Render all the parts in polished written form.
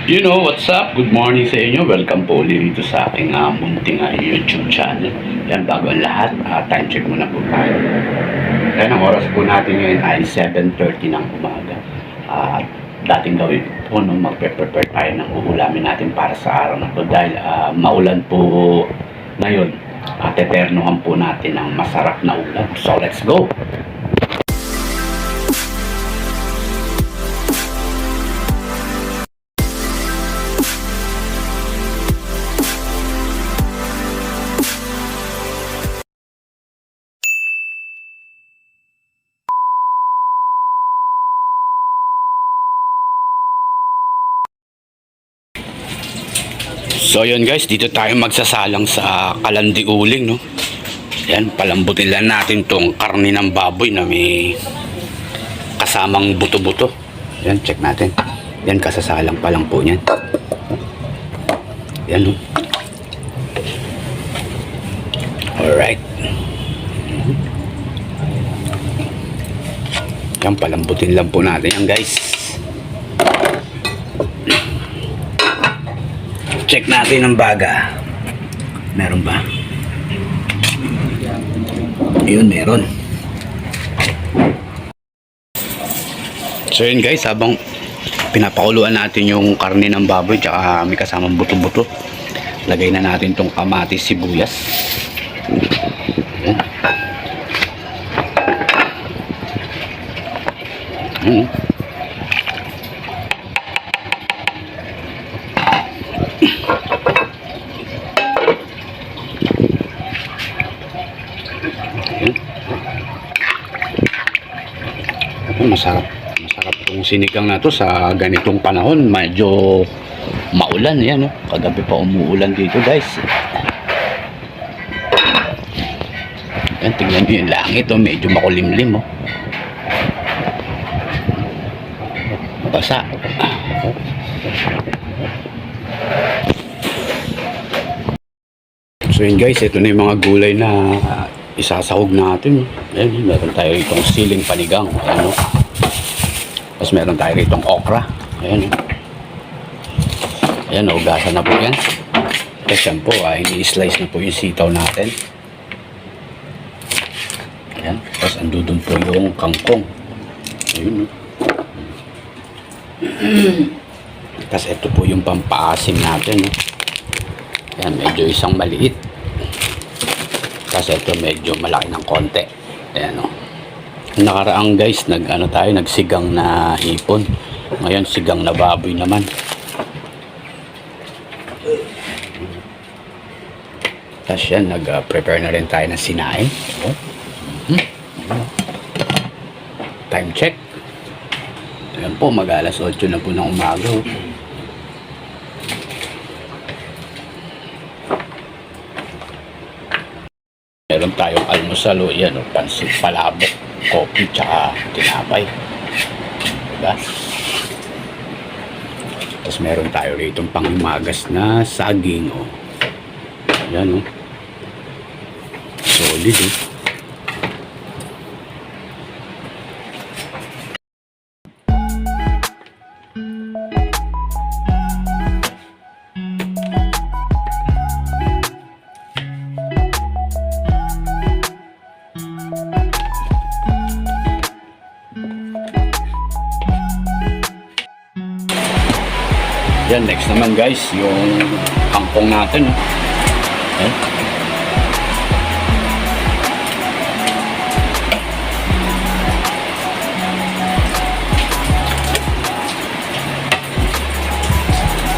You know, what's up? Good morning sa inyo. Welcome po ulit dito sa aking munting YouTube channel. Yan, bago ang lahat, time check muna po tayo. Yan, ang oras po natin ngayon ay 7:30 ng umaga. Dating gawin po, no, magpe-prepare tayo ng uulamin natin para sa araw na to dahil maulan po ngayon. Teternohan po natin ng masarap na ulam. So, let's go! So yun guys, dito tayo magsasalang sa Kalandi Uling, no. Yan, palambutin lang natin tong karne ng baboy na may kasamang buto-buto. Yan, check natin. Yan, kasasalang pa lang po yan. Yan, no. Alright. Yan, palambutin lang po natin yan guys. Check natin ang baga. Meron ba? Yun, meron. So yun guys, habang pinapakuluan natin yung karne ng baboy tsaka may kasamang buto-buto, lagay na natin tong kamatis, sibuyas. Yan. Masarap yung sinigang na to sa ganitong panahon. Medyo maulan yan, no? Kagabi pa umuulan dito guys. Yan, tingnan nyo yung langit, oh. Medyo makulimlim, oh. Basa. So yun guys, ito na yung mga gulay na isasahog natin. Ayan, meron tayo itong siling panigang. Ayan, no? Tapos meron tayo itong okra. Ayan, no? Ayan, naugasan na po yan. Tapos yan po, ini-slice na po yung sitaw natin. Ayan, tapos andudun po yung kangkong. Ayun, no? Tapos ito po yung pampaasim natin, no? Ayan, medyo isang maliit. Kasi ito medyo malaki ng konti. Ayan, o. Nakaraang guys, nagsigang na hipon. Ngayon, sigang na baboy naman. Tapos yan, nag-prepare na rin tayo ng sinain. Oh. Time check. Ayan po, mag-alas 8 na po ng umaga. Oh. Meron tayong almusal, o yan, o, pansit palabok, kopi, tsaka tinapay. Diba? Tapos meron tayo rito panghimagas na saging, o. Yan, o. Solid, o. Yan, next naman guys, yung kangkong natin. Okay.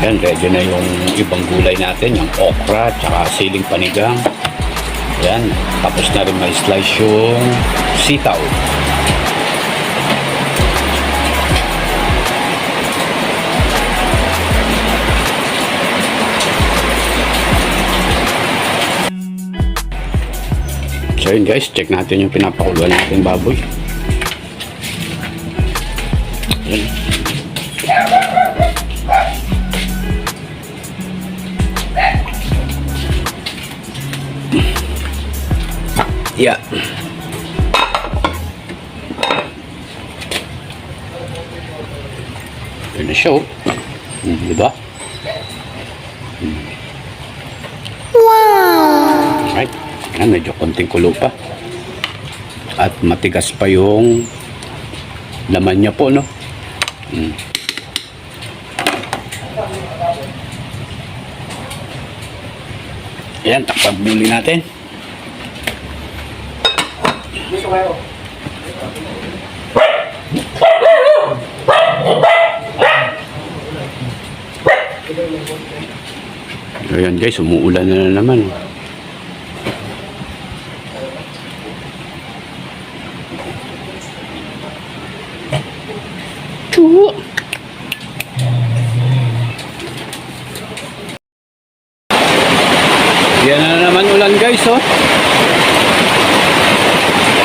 Yan, ready na yung ibang gulay natin, yung okra, tsaka siling panigang. Yan, tapos na rin may slice yung sitaw. So yun guys, check natin yung pinapakuluan natin baboy. Yan. Yeah. Yun na siya, oh. Di ba? Right. Yan, medyo konting kulo pa. At matigas pa yung laman niya po, no? Ayan, takpan muli natin. Ayan guys, umuulan na naman. Chuhu! Yan na naman ulan guys, oh.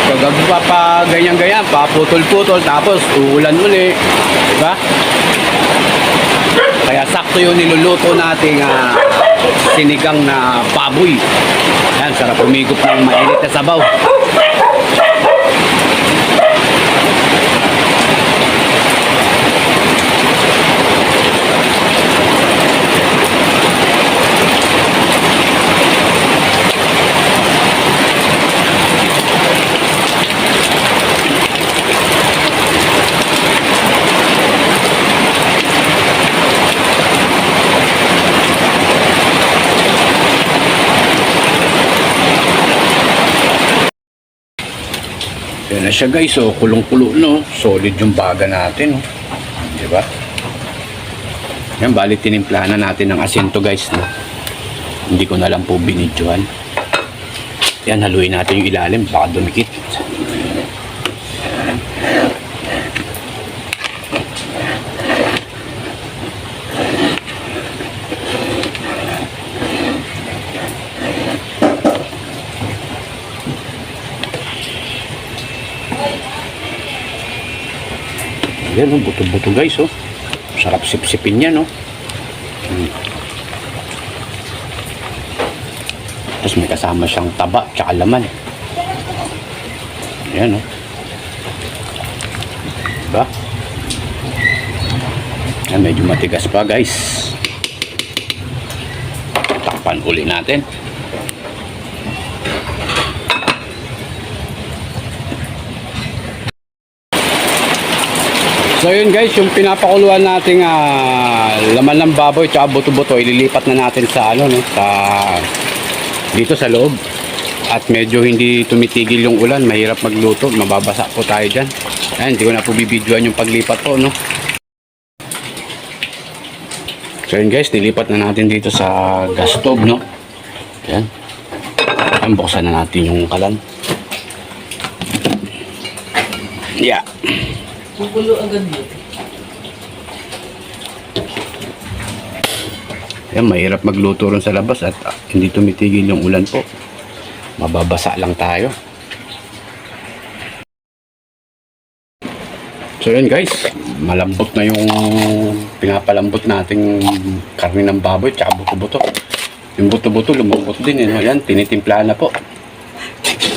Kagabi pa ganyan-ganyan, paputol-putol, tapos uulan uli. Diba? Kaya sakto yung niluluto nating sinigang na baboy. Yan, sarap umigop ng mainit na sabaw. Yan na siya guys, oh, kulong-kulo, no? Solid yung baga natin, oh. Diba? Yan, bali tinimplahan na natin ng asin to guys, no? Hindi ko na lang po binidyohan. Yan, haluin natin yung ilalim, baka dumikit. Yan, oh, buto-buto guys, oh. Sarap sipsipin yan, oh. Tapos may kasama siyang taba tsaka laman. Yan, oh. Diba? Yan, medyo matigas pa guys. Takpan uli natin. So yun guys, yung pinapakuluan nating laman ng baboy tsaka buto-buto, ililipat na natin sa ano, no, sa dito sa loob. At medyo hindi tumitigil yung ulan, mahirap magluto, mababasa po tayo diyan. Ayan, hindi ko na po bibidyoan yung paglipat po, no. So yun guys, nilipat na natin dito sa gas stove, no. Ayan. Ayan, buksan na natin yung kalan. Yeah. Kukulo agad yun. Yan, mahirap magluto rin sa labas at hindi tumitigil yung ulan po. Mababasa lang tayo. So yun guys, malambot na yung pinapalambot nating karne ng baboy tsaka buto-buto. Yung buto-buto lumambot din. Yan, tinitimplahan na po.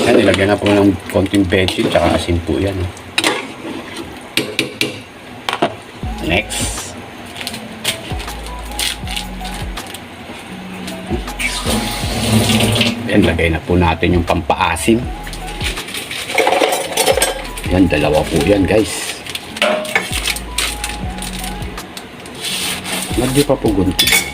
Yan, nilagyan na po ng konting bechin tsaka asin po yan. Next. Yan, lagay na po natin yung pampaasim. Yan, dalawa po yan guys. Medyo pa po gunti.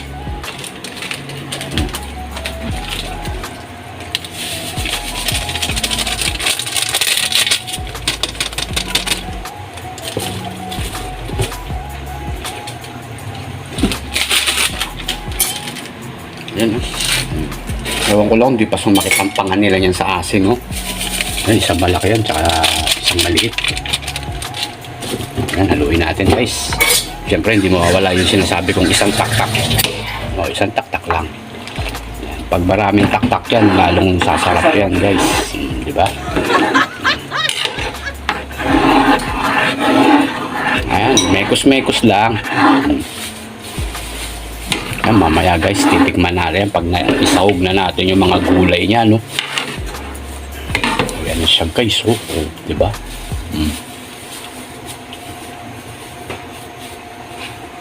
Yan, ewan ko lang, di pa sumakit ang pangan nila yan sa asin, no? Yan, isang malaki yan, tsaka isang maliit. Yan, haluin natin guys. Siyempre, hindi mawawala yung sinasabi kong isang taktak. O, isang taktak lang. Yan, pag maraming taktak yan, lalong sasarap yan guys. Di ba? Ayan, mekos-mekos lang. Yan, mamaya guys, titikman natin pag isahog na natin yung mga gulay niya, no? Yan siya guys, oh, di ba?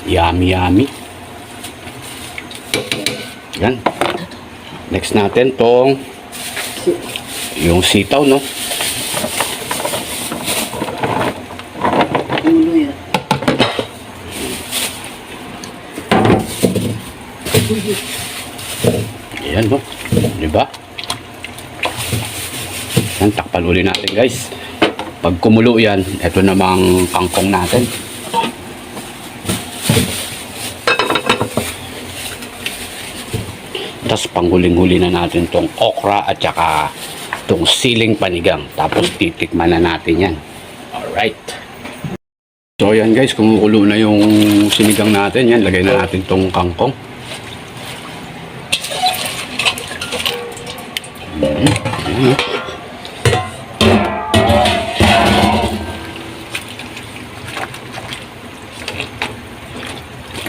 Yummy, yummy. Yan. Next natin tong yung sitaw, no? Ulo yan. Ayan, no? Diba? Yan, takpan uli natin, guys. Pag kumulo yan, ito namang kangkong natin. Tapos panghuling-huli na natin tong okra at saka tong siling panigang. Tapos titikman na natin yan. Alright. So yan guys, kumukulo na yung sinigang natin. Yan, lagay na natin tong kangkong.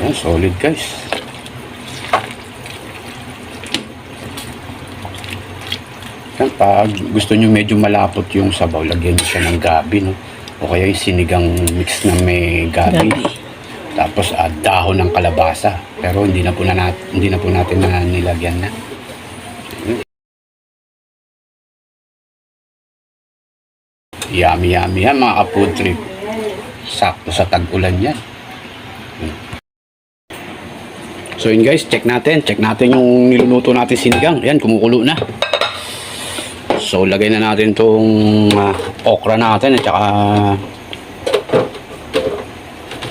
Yan, solid guys. Yan, pag gusto nyo medyo malapot yung sabaw, lagyan nyo siya ng gabi, no? O kaya yung sinigang mix na may gabi. Tapos dahon ng kalabasa. Pero hindi na po natin na nilagyan na. Yummy, yummy yan mga food trip. Sakto sa tag-ulan yan. So yun guys, check natin yung niluluto natin sinigang. Yan, kumukulo na. So lagay na natin tong okra natin at saka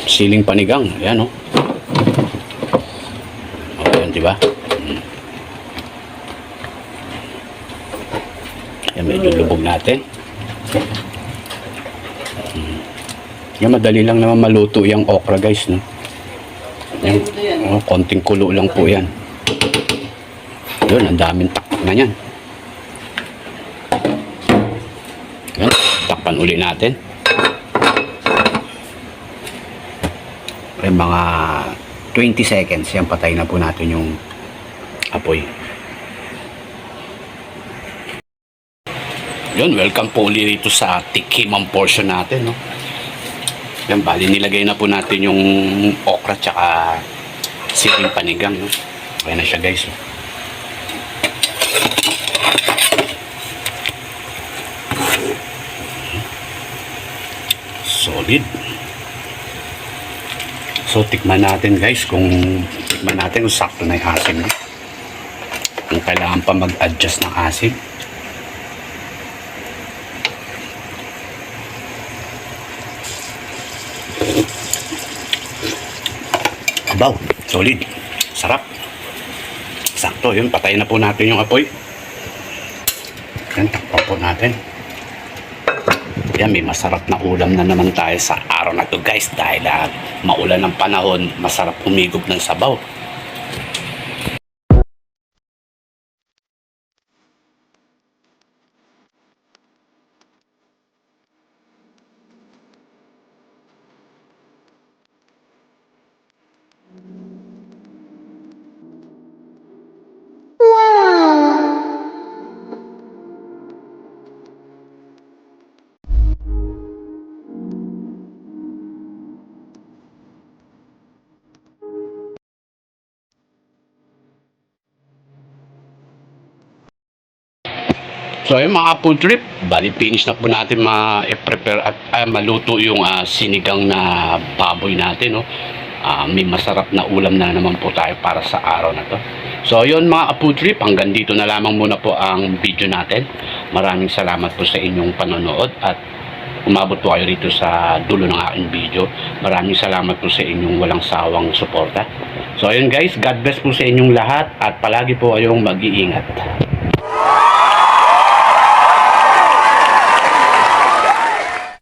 siling panigang. Ayan, oh. Ayan, diba? Yan, medyo lubog natin. Yan, madali lang naman maluto yung okra guys, no? Yan, oh, konting kulo lang po yan. Yun, ang daming takpak na yan. Yan, takpan uli natin. May mga 20 seconds yan, patay na po natin yung apoy. Yun, welcome po ulit rito sa tikimang portion natin, no? Yan, bali nilagay na po natin yung okra tsaka siling panigang, no? Kaya na siya guys, no? Solid. So tikman natin guys kung sakto na yung asim, no? Kung kailangan pa mag-adjust ng asim. Abaw, solid. Sarap. Sakto, yun. Patayin na po natin yung apoy. Yan, takpan po natin. Yan, may masarap na ulam na naman tayo sa araw na to guys. Dahil maulan ng panahon, masarap humigop ng sabaw. So ayun mga food trip, bali finish na po natin ma-prepare at maluto yung sinigang na baboy natin, no? May masarap na ulam na naman po tayo para sa araw na to. So ayun mga food trip, hanggang dito na lamang muna po ang video natin. Maraming salamat po sa inyong panonood at umabot po kayo rito sa dulo ng aking video. Maraming salamat po sa inyong walang sawang suporta. So ayun guys, God bless po sa inyong lahat at palagi po kayong mag-iingat.